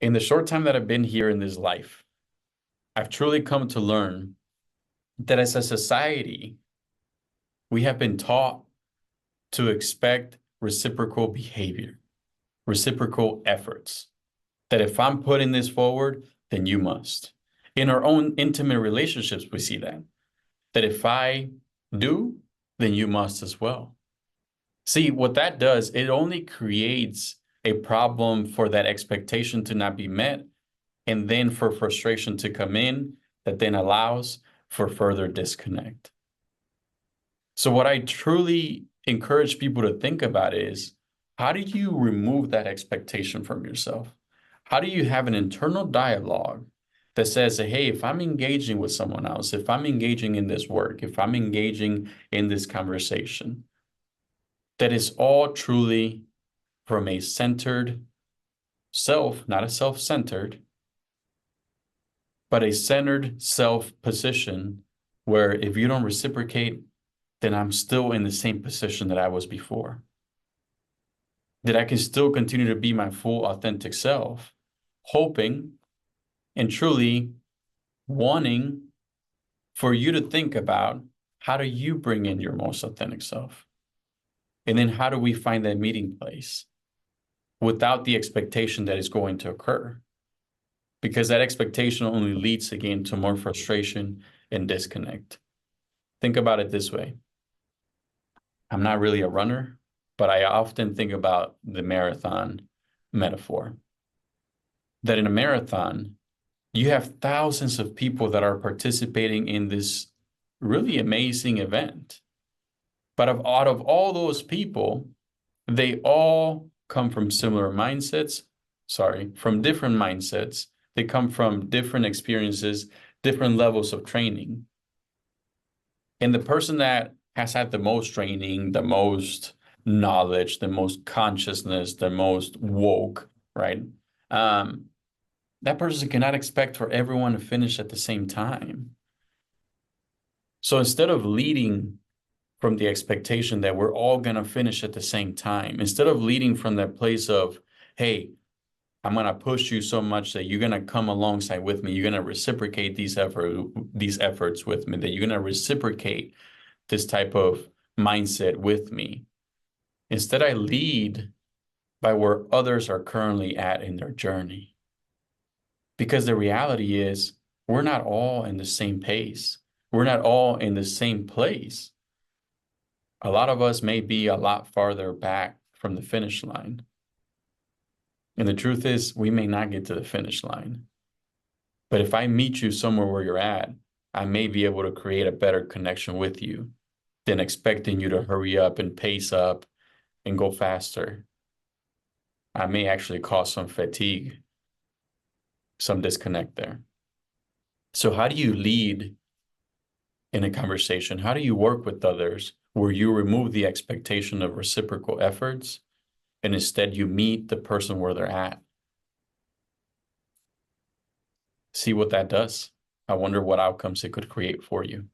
In the short time that I've been here in this life, I've truly come to learn that as a society, we have been taught to expect reciprocal behavior, reciprocal efforts. That if I'm putting this forward, then you must. In our own intimate relationships, we see that if I do, then you must as well. See, what that does, it only creates a problem for that expectation to not be met, and then for frustration to come in that then allows for further disconnect. So what I truly encourage people to think about is, how do you remove that expectation from yourself? How do you have an internal dialogue that says, hey, if I'm engaging with someone else, if I'm engaging in this work, if I'm engaging in this conversation, that is all truly from a centered self, not a self-centered, but a centered self position where if you don't reciprocate, then I'm still in the same position that I was before. That I can still continue to be my full authentic self, hoping and truly wanting for you to think about, how do you bring in your most authentic self? And then how do we find that meeting place without the expectation that is going to occur? Because that expectation only leads again to more frustration and disconnect. Think about it this way. I'm not really a runner, but I often think about the marathon metaphor. That in a marathon, you have thousands of people that are participating in this really amazing event. But out of all those people, they all come from similar mindsets, from different mindsets. They come from different experiences, different levels of training. And the person that has had the most training, the most knowledge, the most consciousness, the most woke, right? That person cannot expect for everyone to finish at the same time. So instead of leading from the expectation that we're all going to finish at the same time, instead of leading from that place of, hey, I'm going to push you so much that you're going to come alongside with me, you're going to reciprocate these efforts with me, that you're going to reciprocate this type of mindset with me. Instead, I lead by where others are currently at in their journey. Because the reality is, we're not all in the same pace. We're not all in the same place. A lot of us may be a lot farther back from the finish line. And the truth is, we may not get to the finish line. But if I meet you somewhere where you're at, I may be able to create a better connection with you than expecting you to hurry up and pace up and go faster. I may actually cause some fatigue, some disconnect there. So how do you lead in a conversation? How do you work with others where you remove the expectation of reciprocal efforts and instead you meet the person where they're at? See what that does. I wonder what outcomes it could create for you.